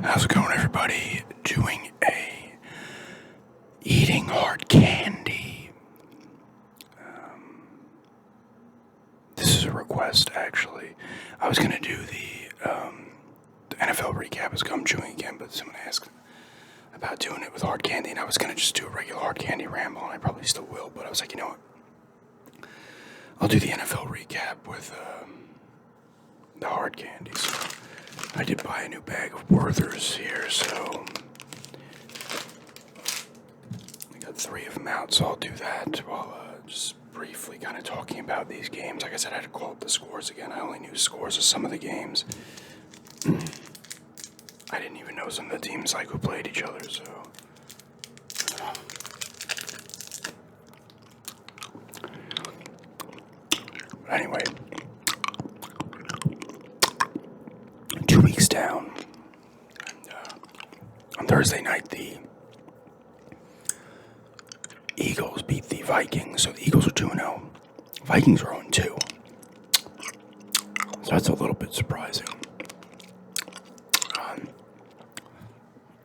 How's it going, everybody? Doing a eating hard candy. This is a request, actually. I was gonna do the NFL recap as I'm chewing again, but someone asked about doing it with hard candy, and I was gonna just do a regular hard candy ramble, and I probably still will. But I was like, you know what? I'll do the NFL recap with the hard candies. I did buy a new bag of Werther's here, so I got 3 of them out, so I'll do that while just briefly kind of talking about these games. Like I said, I had to call up the scores again. I only knew scores of some of the games. I didn't even know some of the teams who played each other, so. But anyway, 2 weeks down. And, on Thursday night, the Eagles beat the Vikings. So the Eagles are 2-0. Vikings are 0-2. So that's a little bit surprising.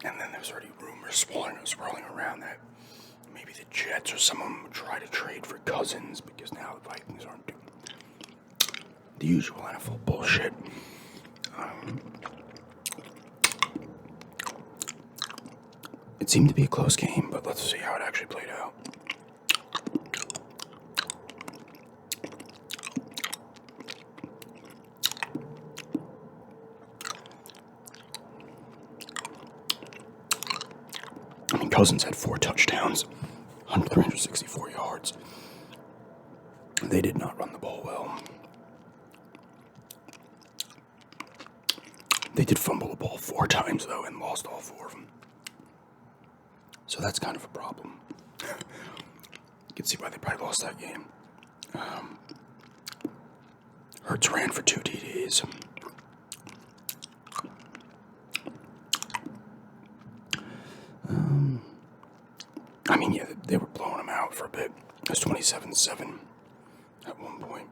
And then there's already rumors swirling around that maybe the Jets or some of them would try to trade for Cousins because now the Vikings aren't doing the usual NFL bullshit. It seemed to be a close game, but let's see how it actually played out. I mean, Cousins had 4 touchdowns, 364 yards. They did not run the ball well. They did fumble the ball 4 times, though, and lost all 4 of them. So that's kind of a problem. You can see why they probably lost that game. Hurts ran for 2 TDs. I mean, yeah, they were blowing them out for a bit. It was 27-7 at one point.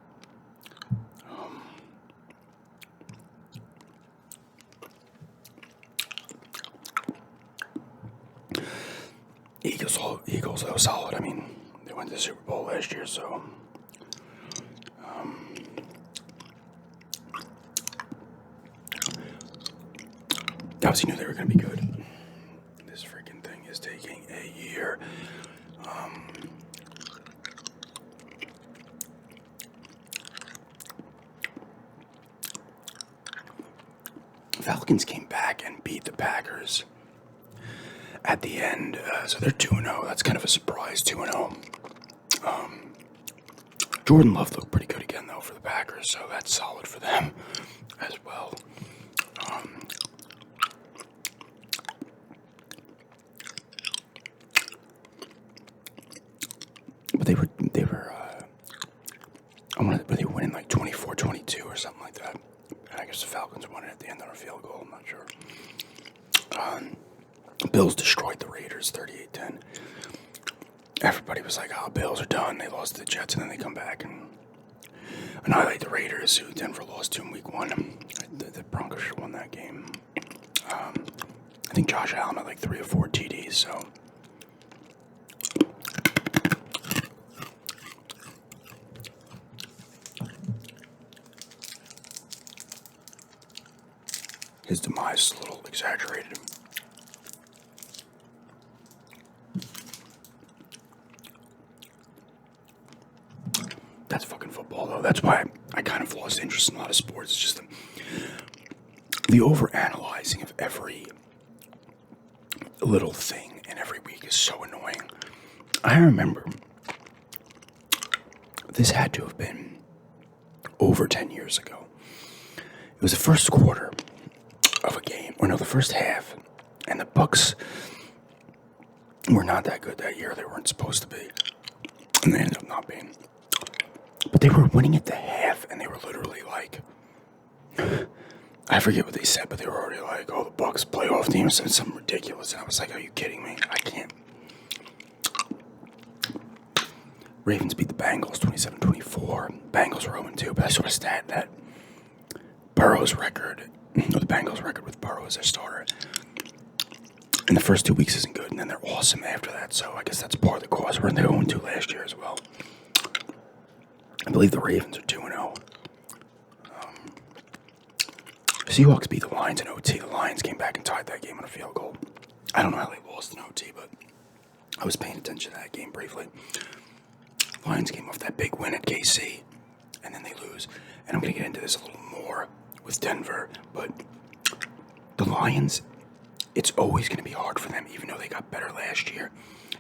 Eagles, though, solid. I mean, they went to the Super Bowl last year, so. Obviously knew they were going to be good. This freaking thing is taking a year. Falcons came back and beat the Packers at the end, so they're 2-0. That's kind of a surprise, 2-0. Jordan Love looked pretty good again, though, for the Packers, so that's solid for them as well. But they were winning like 24-22 or something like that. And I guess the Falcons won it at the end on a field goal, I'm not sure. Bills destroyed the Raiders 38-10. Everybody was like, oh, Bills are done. They lost to the Jets, and then they come back and annihilate the Raiders, who Denver lost to in week 1. The Broncos should have won that game. I think Josh Allen had like 3 or 4 TDs, so. His demise is a little exaggerated. That's fucking football, though. That's why I kind of lost interest in a lot of sports. It's just the overanalyzing of every little thing in every week is so annoying. I remember this had to have been over 10 years ago. It was the first quarter of a game, or no, the first half, and the Bucks were not that good that year. They weren't supposed to be, and they ended up not being. But they were winning at the half, and they were literally like, I forget what they said, but they were already like, oh, the Bucks playoff team said something ridiculous, and I was like, are you kidding me? I can't. Ravens beat the Bengals 27-24. Bengals were 0-2, but I saw a stat that Burrow's record or the Bengals' record with Burrow as their starter. And the first 2 weeks isn't good, and then they're awesome after that. So I guess that's part of the cause. We're in the 0-2 last year as well. I believe the Ravens are 2-0. Seahawks beat the Lions in OT. The Lions came back and tied that game on a field goal. I don't know how they lost in OT, but I was paying attention to that game briefly. Lions came off that big win at KC, and then they lose. And I'm going to get into this a little more with Denver, but the Lions, it's always going to be hard for them, even though they got better last year.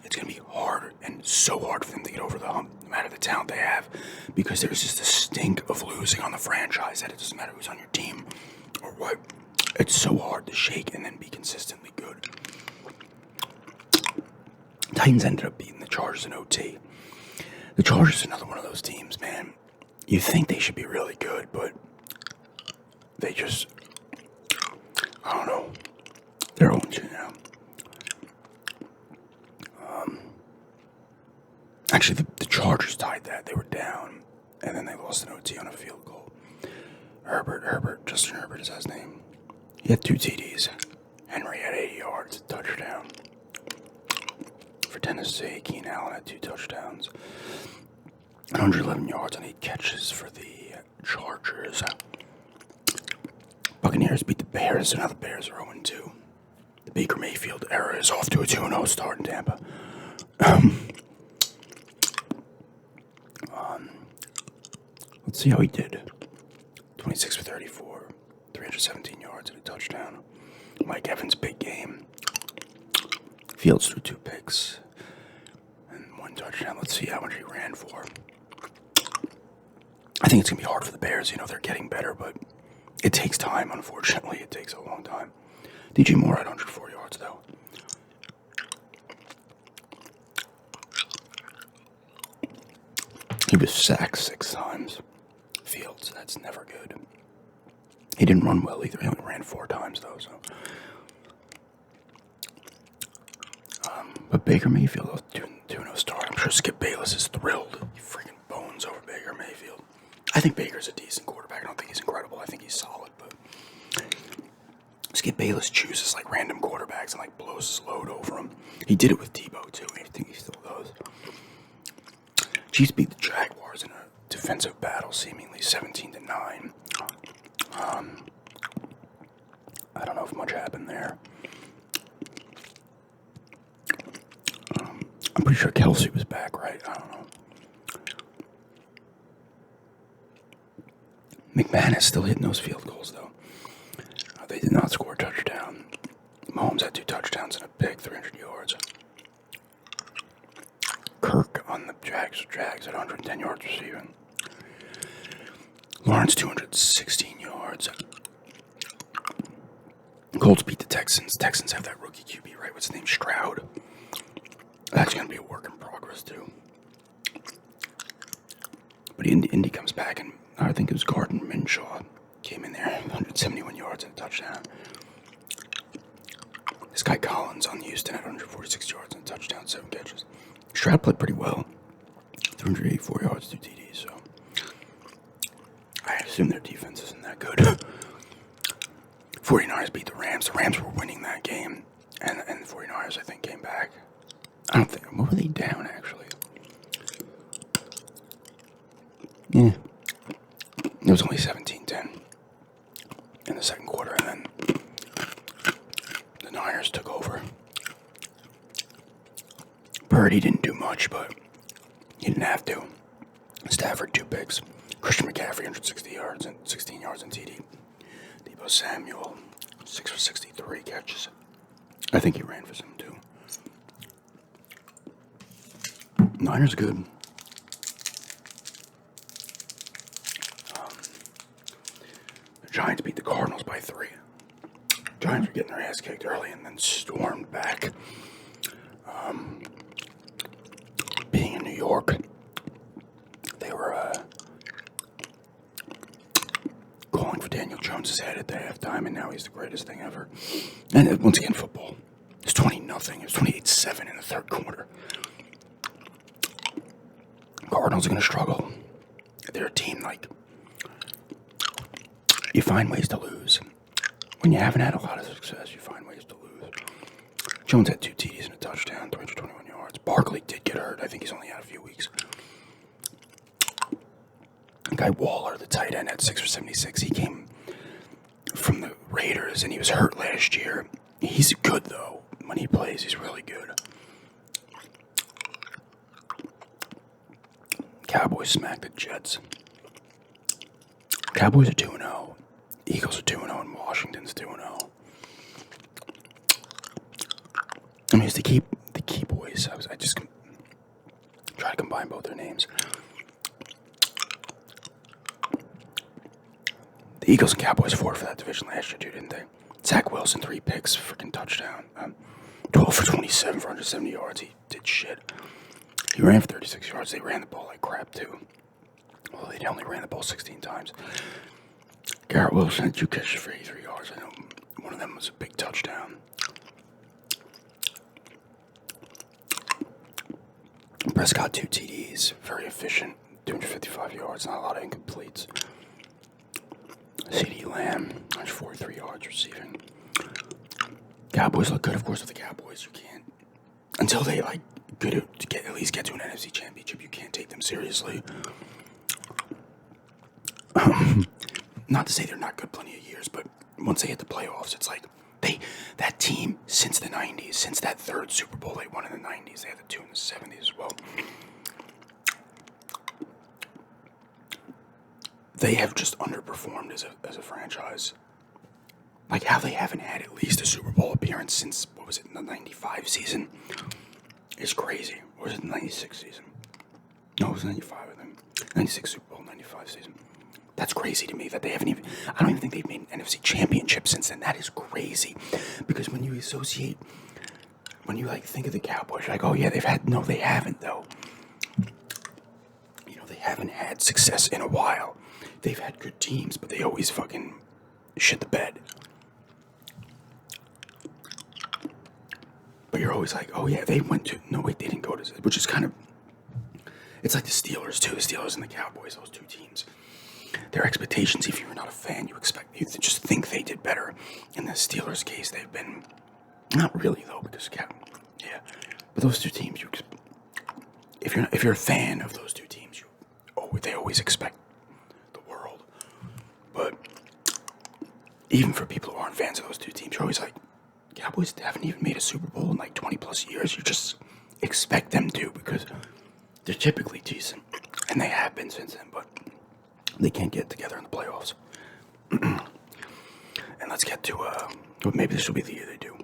It's going to be hard and so hard for them to get over the hump, no matter the talent they have, because there's just a stink of losing on the franchise that it doesn't matter who's on your team or what. It's so hard to shake and then be consistently good. Titans ended up beating the Chargers in OT. The Chargers are another one of those teams, man. You think they should be really good, but they just, I don't know. They're 0-2 now. Actually, the Chargers tied that. They were down, and then they lost an OT on a field goal. Justin Herbert is his name. He had 2 TDs. Henry had 80 yards, a touchdown. For Tennessee, Keenan Allen had 2 touchdowns. 111 yards on 8 catches for the Chargers. Buccaneers beat the Bears, and now the Bears are 0-2. The Baker Mayfield era is off to a 2-0 start in Tampa. Let's see how he did. 26 for 34, 317 yards and a touchdown. Mike Evans' big game. Fields threw 2 picks and 1 touchdown. Let's see how much he ran for. I think it's going to be hard for the Bears. You know, they're getting better, but it takes time, unfortunately. It takes a long time. DJ Moore had 104 yards, though. He was sacked 6 times. Fields, that's never good. He didn't run well either. He only ran 4 times, though, so. But Baker Mayfield, 2-0 start. I'm sure Skip Bayless is thrilled. He freaking bones over Baker Mayfield. I think Baker's a decent quarterback. I don't think he's incredible. I think he's solid, but Skip Bayless chooses like random quarterbacks and like blows his load over them. He did it with Debo too. I think he still does. Chiefs beat the Jaguars in a defensive battle, seemingly 17-9. I don't know if much happened there. I'm pretty sure Kelsey was back, right? I don't know. McMahon is still hitting those field goals, though. They did not score a touchdown. Mahomes had 2 touchdowns and a pick, 300 yards. Kirk on the Jags at 110 yards receiving. Lawrence, 216 yards. Colts beat the Texans. Texans have that rookie QB, right? What's his name? Stroud. That's going to be a work in progress, too. But Indy comes back, and I think it was Gardner Minshew came in there, 171 yards and a touchdown. This guy Collins on Houston had 146 yards and a touchdown, 7 catches. Stroud played pretty well, 384 yards, 2 TDs, so I assume their defense isn't that good. 49ers beat the Rams. The Rams were winning that game, and the 49ers, I think, came back. I don't think, what were they down, actually? Yeah. It was only 17-10 in the second quarter, and then the Niners took over. Purdy didn't do much, but he didn't have to. Stafford, 2 picks. Christian McCaffrey, 160 yards and 16 yards in TD. Deebo Samuel, 6 for 63 catches. I think he ran for some, too. Niners good. The Giants beat the Cardinals by 3. Giants were getting their ass kicked early and then stormed back. Being in New York, they were calling for Daniel Jones' head at the halftime, and now he's the greatest thing ever. And once again, football. It's 20-0. It was 28-7 in the third quarter. Cardinals are going to struggle. They're a team, like, you find ways to lose. When you haven't had a lot of success, you find ways to lose. Jones had 2 TDs and a touchdown, 321 yards. Barkley did get hurt. I think he's only had a few weeks. Guy Waller, the tight end, had 6 for 76. He came from the Raiders, and he was hurt last year. He's good, though. When he plays, he's really good. Cowboys smacked the Jets. Cowboys are 2-0. Eagles are 2-0, and Washington's 2-0. I mean, it's the key boys. I just try to combine both their names. The Eagles and Cowboys fought for that division last year, too, didn't they? Zach Wilson, 3 picks, freaking touchdown. 12 for 27 for 170 yards. He did shit. He ran for 36 yards. They ran the ball like crap, too. Well, they only ran the ball 16 times. Garrett Wilson had 2 catches for 83 yards. I know one of them was a big touchdown. Prescott, 2 TDs. Very efficient. 255 yards. Not a lot of incompletes. CeeDee Lamb, 43 yards receiving. Cowboys look good, of course, with the Cowboys. You can't, until they at least get to an NFC Championship, you can't take them seriously. Not to say they're not good plenty of years, but once they hit the playoffs, it's like that team since the 90s, since that 3rd Super Bowl they won in the 90s, they had the 2 in the 70s as well. They have just underperformed as a franchise. Like, how they haven't had at least a Super Bowl appearance since, what was it, the 95 season is crazy. Or was it the 96 season? No, it was 95, I think. 96 Super Bowl, 95 season. That's crazy to me that they haven't even, I don't even think they've made an NFC Championship since then. That is crazy. Because when you think of the Cowboys, you're like, oh yeah, no, they haven't though. You know, they haven't had success in a while. They've had good teams, but they always fucking shit the bed. But you're always like, oh yeah, they didn't go to, which is kind of, it's like the Steelers too, the Steelers and the Cowboys, those 2 teams. Their expectations, if you're not a fan, you just think they did better. In the Steelers' case, they've been, not really though, because but those 2 teams, if you're a fan of those 2 teams, they always expect the world. But even for people who aren't fans of those 2 teams, you're always like, Cowboys haven't even made a Super Bowl in like 20 plus years. You just expect them to because they're typically decent, and they have been since then, but they can't get together in the playoffs. And let's get to, maybe this will be the year they do.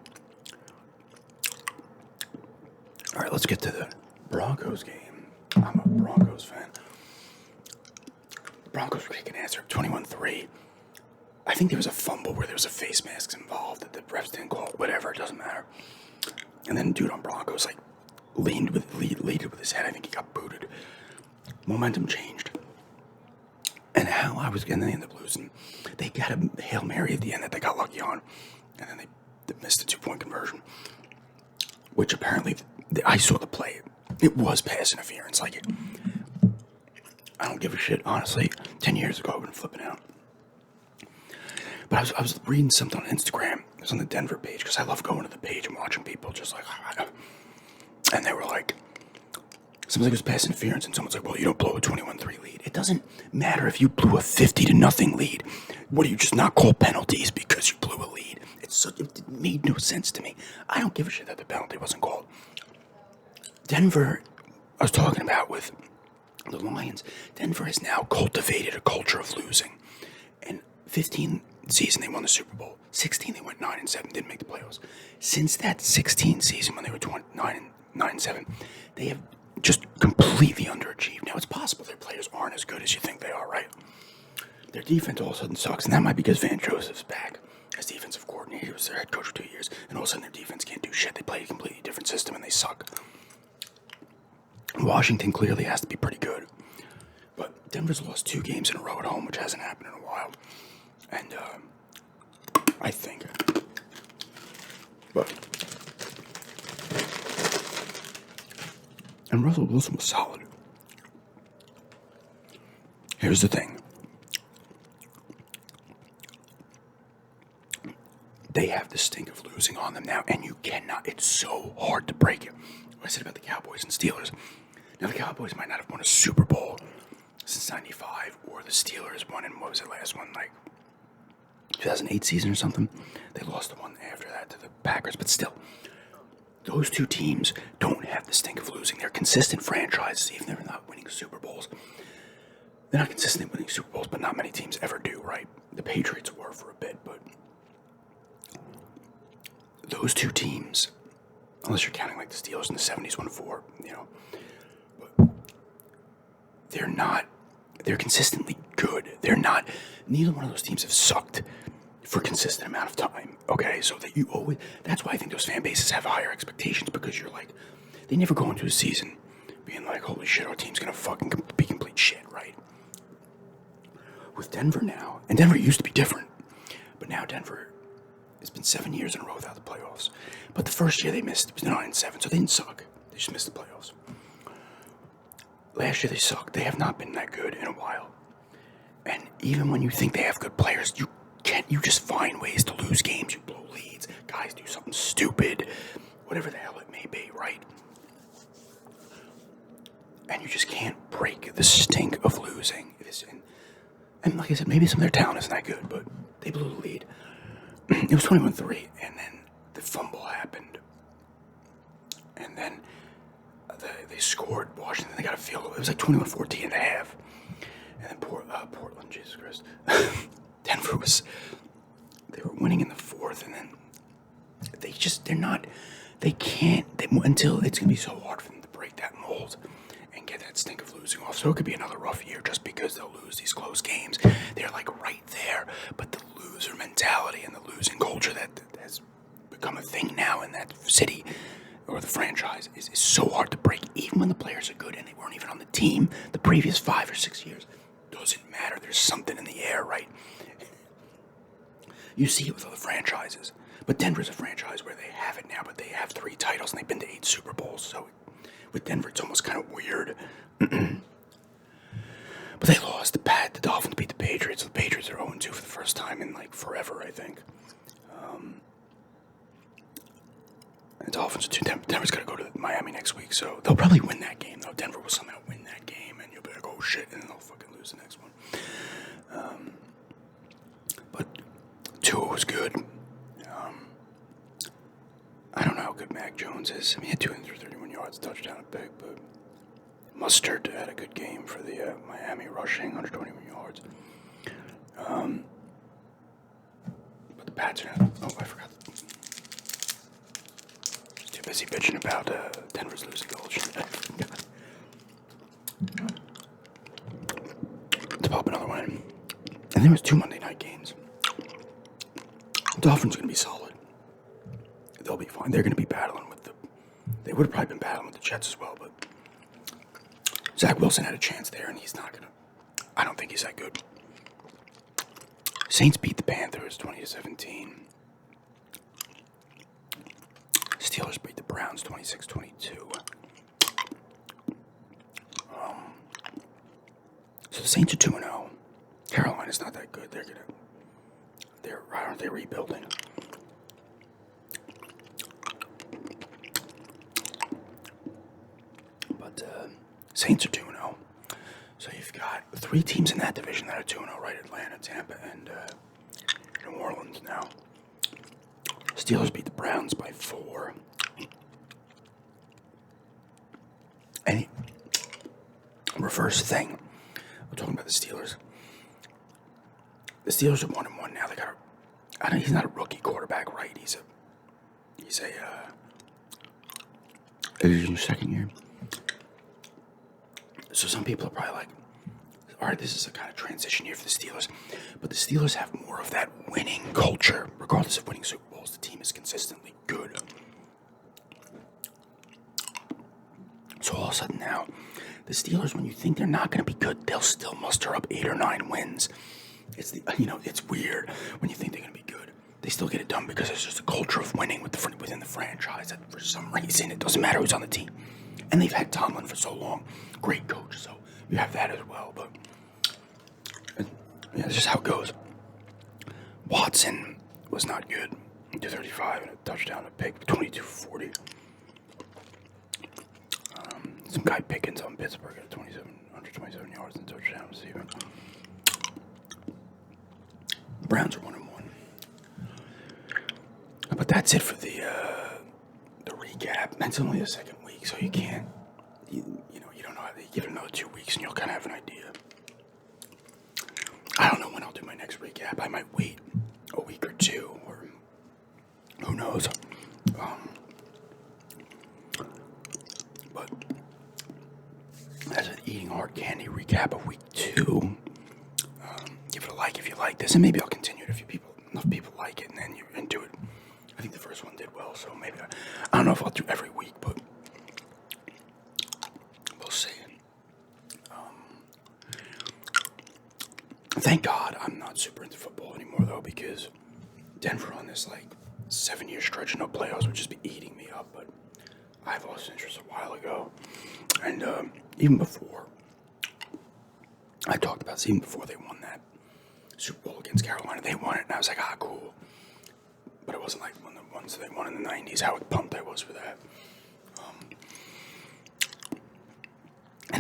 All right, let's get to the Broncos game. I'm a Broncos fan. The Broncos were kicking ass. 21-3. I think there was a fumble where there was a face mask involved that the refs didn't call. Whatever, it doesn't matter. And then dude on Broncos leaded with his head. I think he got booted. Momentum changed. And how I was getting in the Blues, and they got a Hail Mary at the end that they got lucky on, and then they missed a 2-point conversion, which apparently I saw the play. It was pass interference. I don't give a shit, honestly. 10 years ago, I would have been flipping out. But I was reading something on Instagram. It was on the Denver page, because I love going to the page and watching people just like, and they were like, something was pass interference, and someone's like, well, you don't blow a 21-3 lead. It doesn't matter if you blew a 50-0 lead. What, do you just not call penalties because you blew a lead? It made no sense to me. I don't give a shit that the penalty wasn't called. Denver, I was talking about with the Lions, Denver has now cultivated a culture of losing. And 15 season, they won the Super Bowl. 16, they went 9-7, didn't make the playoffs. Since that 16 season, when they were 9-7, they have just completely underachieved. Now, it's possible their players aren't as good as you think they are, right? Their defense all of a sudden sucks, and that might be because Van Joseph's back as defensive coordinator. He was their head coach for 2 years, and all of a sudden their defense can't do shit. They play a completely different system, and they suck. Washington clearly has to be pretty good. But Denver's lost 2 games in a row at home, which hasn't happened in a while. And I think. But. And Russell Wilson was solid. Here's the thing. They have the stink of losing on them now, and you cannot. It's so hard to break it. What I said about the Cowboys and Steelers. Now, the Cowboys might not have won a Super Bowl since '95, or the Steelers won in, what was the last one, like 2008 season or something? They lost the one after that to the Packers, but still, those two teams don't have the stink of losing. They're consistent franchises, even if they're not winning Super Bowls. They're not consistent winning Super Bowls, but not many teams ever do, right? The Patriots were for a bit, but those two teams, unless you're counting like the Steelers in the 70s won 4, but they're consistently good. Neither one of those teams have sucked for a consistent amount of time, okay? So that's why I think those fan bases have higher expectations, because you're like, they never go into a season being like, holy shit, our team's gonna fucking be complete shit, right? With Denver now, and Denver used to be different, but now Denver, it's been 7 years in a row without the playoffs. But the first year they missed, it was 9-7, so they didn't suck. They just missed the playoffs. Last year they sucked. They have not been that good in a while. And even when you think they have good players, you just find ways to lose games. You blow leads. Guys do something stupid. Whatever the hell it may be, right? And you just can't break the stink of losing. And like I said, maybe some of their talent isn't that good, but they blew the lead. It was 21-3, and then the fumble happened. And then they scored Washington. They got a field goal. It was like 21-14 and a half. And then Portland, Jesus Christ. Denver they were winning in the fourth, and then until it's going to be so hard for them to break that mold and get that stink of losing off. So it could be another rough year just because they'll lose these close games. They're like right there, but the loser mentality and the losing culture that has become a thing now in that city or the franchise is so hard to break, even when the players are good and they weren't even on the team the previous 5 or 6 years. Doesn't matter. There's something in the air, right? You see it with other franchises. But Denver's a franchise where they have it now, but they have 3 titles and they've been to 8 Super Bowls. So with Denver, it's almost kind of weird. But they lost. The Dolphins beat the Patriots. The Patriots are 0-2 for the first time in like forever, I think. And the Dolphins are 2. Denver's got to go to Miami next week, so they'll probably win that game, though. Denver will somehow win that game, and you'll be like, oh shit, and then they'll fucking lose the next one. But Tua was good. I don't know how good Mac Jones is. I mean, he had 231 yards, touchdown, a pick, but Mustard had a good game for the Miami rushing, 121 yards. But the Pats are not. Oh, I forgot. Just too busy bitching about Denver's losing goals. To pop another one. And there was 2 Monday night games. The Dolphins are going to be solid. They'll be fine. They're going to be battling with they would have probably been battling with the Jets as well, but Zach Wilson had a chance there, and he's not going to. I don't think he's that good. Saints beat the Panthers 20-17. Steelers beat the Browns 26-22. So the Saints are 2-0. Carolina's not that good. Aren't they rebuilding? But Saints are 2-0. So you've got 3 teams in that division that are 2-0, right? Atlanta, Tampa, and New Orleans now. Steelers beat the Browns by 4. And reverse thing. We're talking about the Steelers. The Steelers are 1-1 now. He's not a rookie quarterback, right? He's in his second year. So some people are probably like, all right, this is a kind of transition year for the Steelers. But the Steelers have more of that winning culture. Regardless of winning Super Bowls, the team is consistently good. So all of a sudden now, the Steelers, when you think they're not going to be good, they'll still muster up 8 or 9 wins. It's weird when you think they're going to be good. They still get it done because there's just a culture of winning within the franchise that for some reason it doesn't matter who's on the team. And they've had Tomlin for so long. Great coach, so you have that as well. But yeah, that's just how it goes. Watson was not good. 235 and a touchdown, a pick, 22-40. Some guy Pickens on Pittsburgh at 127 yards and touchdown receiving. Browns are 1-1. But that's it for the recap. It's only the second week, so you can't. You don't know how to give it another 2 weeks, and you'll kind of have an idea. I don't know when I'll do my next recap. I might wait a week or two, or who knows. But as an eating hard candy recap of week 2, give it a like if you like this, and maybe I'll continue it if enough people like it, and then you're into it. I think the first one did well, so maybe I don't know if I'll do every week, but we'll see. Thank God I'm not super into football anymore, though, because Denver on this 7-year stretch of no playoffs would just be eating me up. But I've lost interest a while ago, and even before I talked about this, even before they won that Super Bowl against Carolina, they won it, and I was like, cool. But it wasn't like one of the ones they won in the 90s, how pumped I was for that.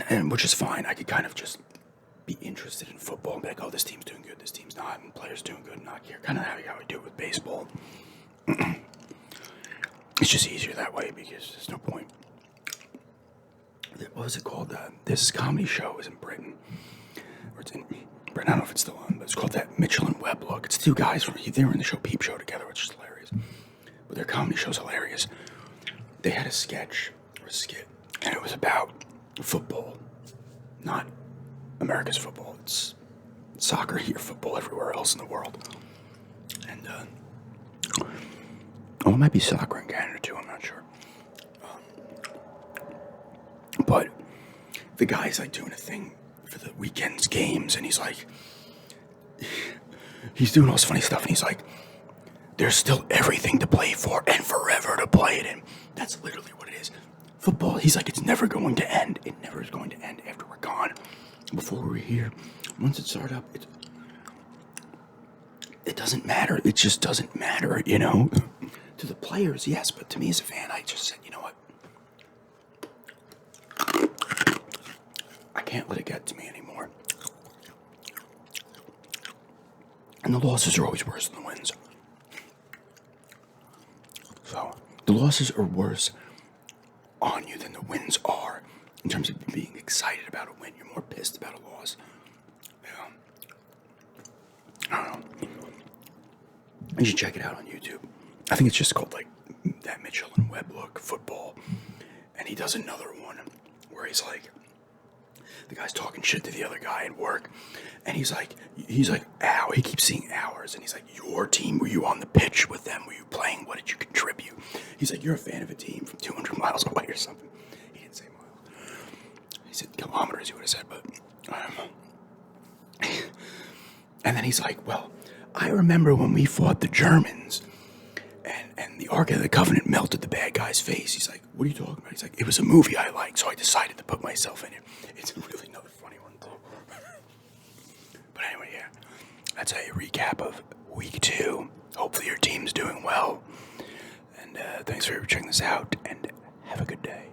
And which is fine. I could kind of just be interested in football and be like, oh, this team's doing good, this team's not, and players doing good, not care. Kind of how I do it with baseball. It's just easier that way because there's no point. What was it called? This comedy show is in Britain. Or it's in Britain, I don't know if it's still on, but it's called that Mitchell and Webb Look. It's 2 guys they were in the show Peep Show together, which is hilarious. But their comedy show's hilarious. They had a sketch or a skit, and it was about football, not America's football. It's soccer here, football everywhere else in the world. And it might be soccer in Canada too. I'm not sure. But the guy's doing a thing for the weekend's games, and he's doing all this funny stuff, and he's like, there's still everything to play for and forever to play it in. That's literally what it is. Football, he's like, it's never going to end. It never is going to end after we're gone. Before we're here, once it starts up, it doesn't matter. It just doesn't matter, To the players, yes, but to me as a fan, I just said, you know what? I can't let it get to me anymore. And the losses are always worse than the wins. So, the losses are worse on you than the wins are. In terms of being excited about a win, you're more pissed about a loss. I don't know. You should check it out on YouTube. I think it's just called that Mitchell and Webb Look football. And he does another one where he's the guy's talking shit to the other guy at work. And he's like, ow. He keeps seeing ours. And he's like, your team, were you on the pitch with them? Were you playing? What did you contribute? He's like, you're a fan of a team from 200 miles away or something. He didn't say miles. He said kilometers, he would have said, but and then he's like, well, I remember when we fought the Germans and the Ark of the Covenant melted the bad guy's face. He's like, what are you talking about? He's like, it was a movie I liked, so I decided to put myself in it. It's really another funny one, too. But anyway, yeah, that's a recap of week 2. Hopefully your team's doing well. And thanks for checking this out, and have a good day.